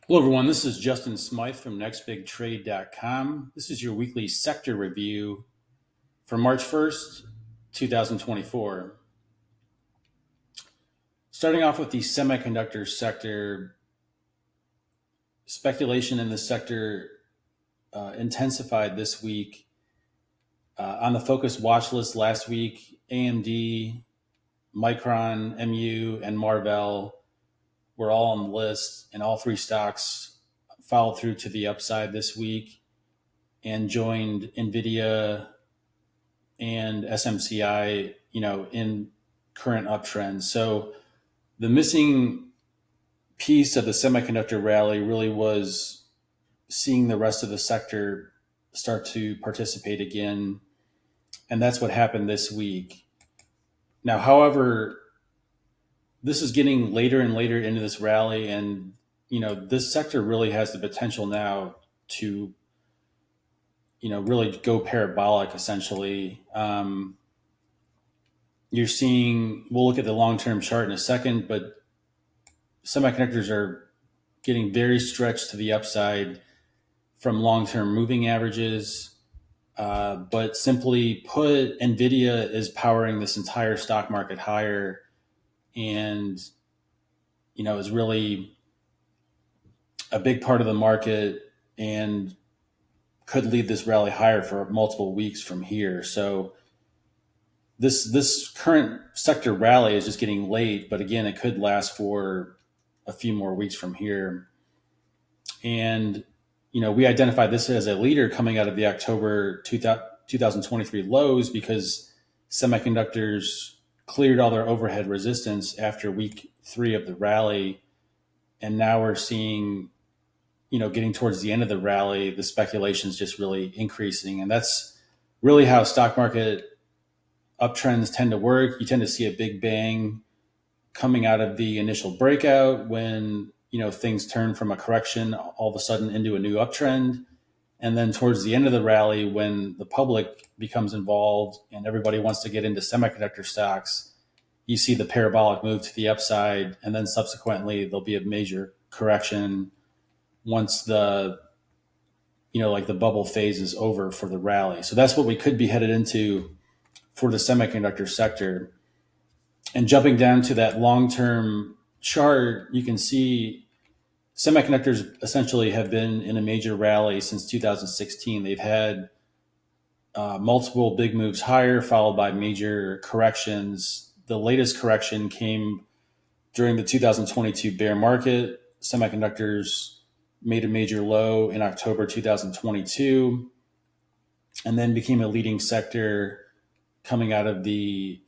Hello, everyone. This is Justin Smythe from nextbigtrade.com. This is your weekly sector review for March 1st, 2024. Starting off with the semiconductor sector, speculation in the sector intensified this week. On the focus watch list last week, AMD, Micron, MU, and Marvell were all on the list, and all three stocks followed through to the upside this week and joined NVIDIA and SMCI, in current uptrends. So the missing piece of the semiconductor rally really was seeing the rest of the sector start to participate again. And that's what happened this week. Now, however, this is getting later and later into this rally. And, this sector really has the potential now to, really go parabolic essentially. You're seeing, we'll look at the long term chart in a second, but semiconductors are getting very stretched to the upside from long term moving averages. But simply put, NVIDIA is powering this entire stock market higher and, is really a big part of the market and could lead this rally higher for multiple weeks from here. So, this current sector rally is just getting late, but again, it could last for a few more weeks from here. And we identified this as a leader coming out of the October 2023 lows because semiconductors cleared all their overhead resistance after week three of the rally, and now we're seeing getting towards the end of the rally, the speculation is just really increasing, and that's really how stock market uptrends tend to work. You tend to see a big bang coming out of the initial breakout when things turn from a correction all of a sudden into a new uptrend, and then towards the end of the rally when the public becomes involved and everybody wants to get into semiconductor stocks, you see the parabolic move to the upside, and then subsequently there'll be a major correction once the like the bubble phase is over for the rally. So that's what we could be headed into for the semiconductor sector. And jumping down to that long-term chart, you can see semiconductors essentially have been in a major rally since 2016. They've had multiple big moves higher, followed by major corrections. The latest correction came during the 2022 bear market. Semiconductors made a major low in October 2022 and then became a leading sector coming out of the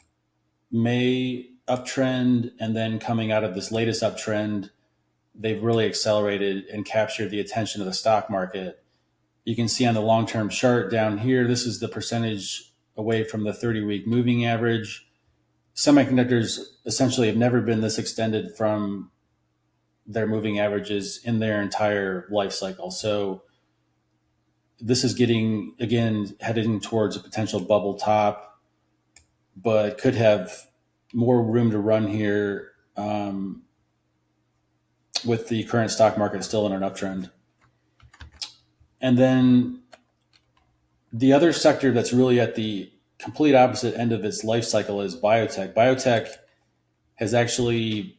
May uptrend, and then coming out of this latest uptrend, they've really accelerated and captured the attention of the stock market. You can see on the long-term chart down here, this is the percentage away from the 30-week moving average. Semiconductors essentially have never been this extended from their moving averages in their entire life cycle. So this is getting, again, heading towards a potential bubble top, but could have more room to run here with the current stock market still in an uptrend. And then the other sector that's really at the complete opposite end of its life cycle is biotech. Biotech has actually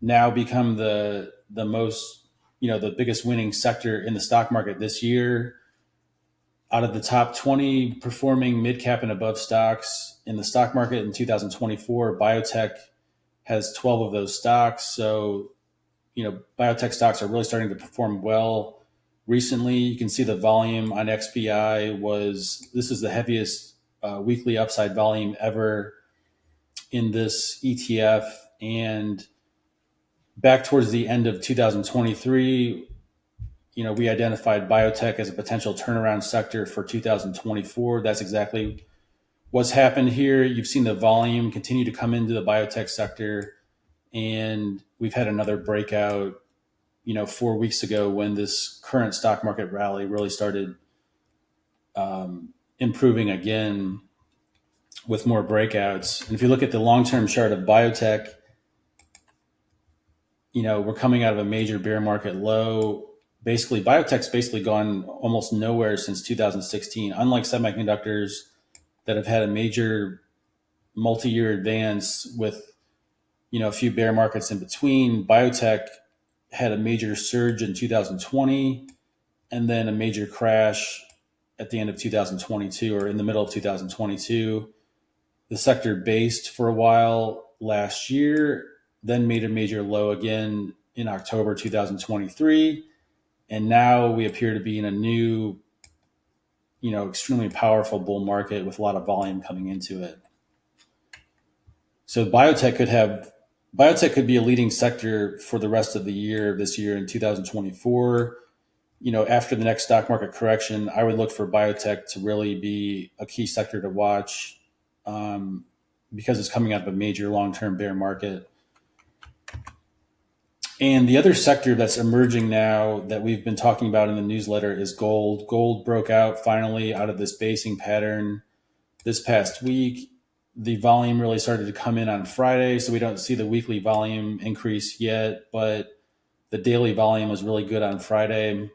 now become the most, the biggest winning sector in the stock market this year. Out of the top 20 performing mid cap and above stocks in the stock market in 2024, biotech has 12 of those stocks. So, biotech stocks are really starting to perform well recently. You can see the volume on XBI this is the heaviest weekly upside volume ever in this ETF. And back towards the end of 2023, we identified biotech as a potential turnaround sector for 2024. That's exactly what's happened here. You've seen the volume continue to come into the biotech sector, and we've had another breakout, 4 weeks ago when this current stock market rally really started improving again with more breakouts. And if you look at the long-term chart of biotech, we're coming out of a major bear market low. Basically, biotech's basically gone almost nowhere since 2016. Unlike semiconductors that have had a major multi-year advance with a few bear markets in between, biotech had a major surge in 2020 and then a major crash at the end of 2022 or in the middle of 2022. The sector based for a while last year, then made a major low again in October 2023. And now we appear to be in a new, extremely powerful bull market with a lot of volume coming into it. So biotech could be a leading sector for the rest of the year, this year in 2024. After the next stock market correction, I would look for biotech to really be a key sector to watch, because it's coming out of a major long-term bear market. And the other sector that's emerging now that we've been talking about in the newsletter is gold. Gold broke out finally out of this basing pattern this past week. The volume really started to come in on Friday, so we don't see the weekly volume increase yet, but the daily volume was really good on Friday.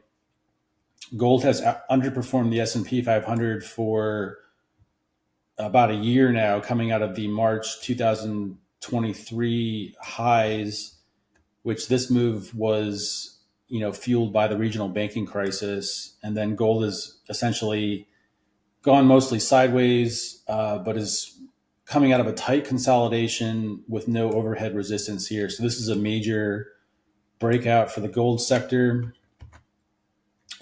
Gold has underperformed the S&P 500 for about a year now, coming out of the March 2023 highs, which this move was, fueled by the regional banking crisis. And then gold has essentially gone mostly sideways, but is coming out of a tight consolidation with no overhead resistance here. So this is a major breakout for the gold sector.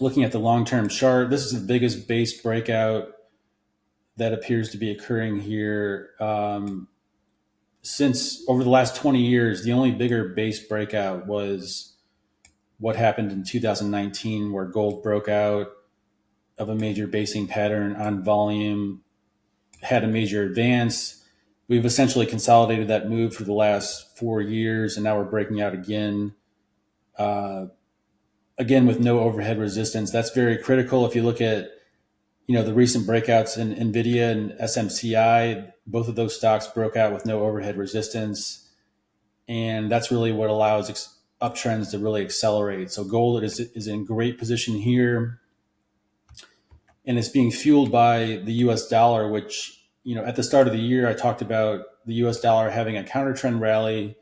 Looking at the long-term chart, this is the biggest base breakout that appears to be occurring here. Since over the last 20 years, the only bigger base breakout was what happened in 2019, where gold broke out of a major basing pattern on volume, had a major advance. We've essentially consolidated that move for the last 4 years, and now we're breaking out again. Again, with no overhead resistance. That's very critical. If you look at the recent breakouts in NVIDIA and SMCI, both of those stocks broke out with no overhead resistance. And that's really what allows uptrends to really accelerate. So gold is in great position here. And it's being fueled by the US dollar, which, at the start of the year, I talked about the US dollar having a counter trend rally,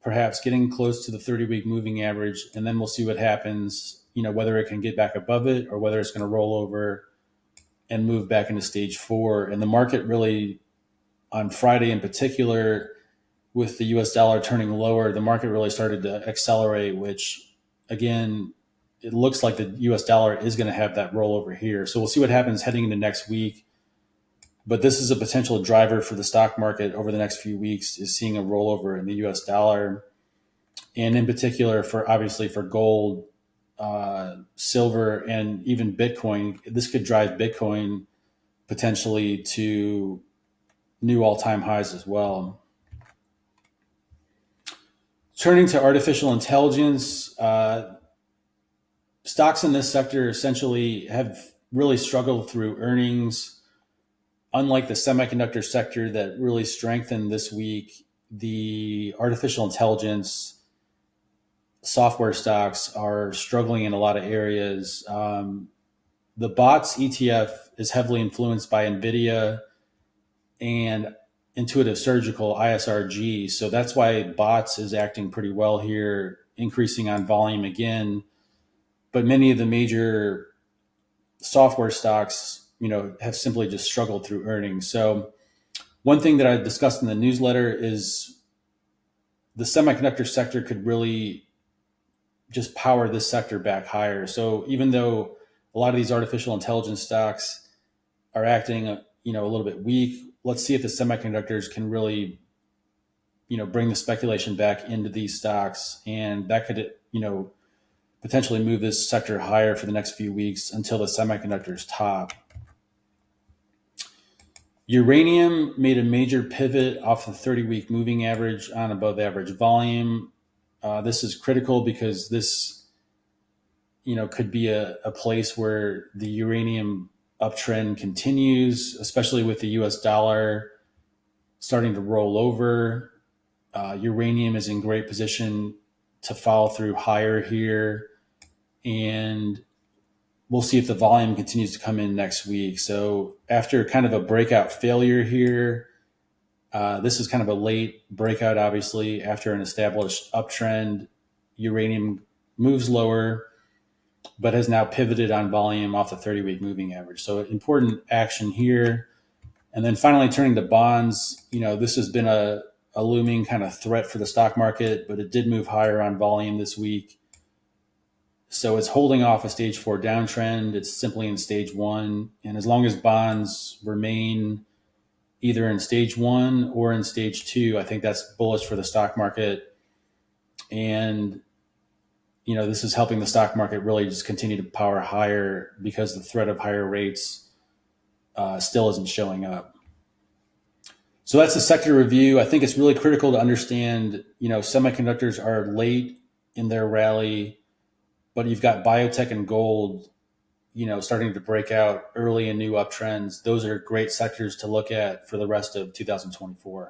perhaps getting close to the 30-week moving average. And then we'll see what happens, whether it can get back above it or whether it's going to roll over and move back into stage 4. And the market really, on Friday in particular, with the US dollar turning lower, the market really started to accelerate, which, again, it looks like the US dollar is going to have that rollover here. So we'll see what happens heading into next week. But this is a potential driver for the stock market over the next few weeks, is seeing a rollover in the US dollar. And in particular, obviously for gold, silver, and even Bitcoin. This could drive Bitcoin potentially to new all-time highs as well. Turning to artificial intelligence, stocks in this sector essentially have really struggled through earnings. Unlike the semiconductor sector that really strengthened this week, the artificial intelligence software stocks are struggling in a lot of areas. The BOTS ETF is heavily influenced by NVIDIA and Intuitive Surgical, ISRG. So that's why BOTS is acting pretty well here, increasing on volume again. But many of the major software stocks, have simply just struggled through earnings. So one thing that I discussed in the newsletter is the semiconductor sector could really just power this sector back higher. So even though a lot of these artificial intelligence stocks are acting, a little bit weak, let's see if the semiconductors can really, bring the speculation back into these stocks. And that could, potentially move this sector higher for the next few weeks until the semiconductors top. Uranium made a major pivot off the 30-week moving average on above average volume. This is critical because this, could be a place where the uranium uptrend continues, especially with the US dollar starting to roll over. Uranium is in great position to follow through higher here, and we'll see if the volume continues to come in next week. So after kind of a breakout failure here, this is kind of a late breakout, obviously, after an established uptrend. Uranium moves lower, but has now pivoted on volume off the 30-week moving average. So important action here. And then finally, turning to bonds, this has been a looming kind of threat for the stock market, but it did move higher on volume this week. So it's holding off a stage 4 downtrend. It's simply in stage 1. And as long as bonds remain either in stage 1 or in stage 2, I think that's bullish for the stock market. And, this is helping the stock market really just continue to power higher because the threat of higher rates still isn't showing up. So that's the sector review. I think it's really critical to understand, semiconductors are late in their rally, but you've got biotech and gold, starting to break out early in new uptrends. Those are great sectors to look at for the rest of 2024.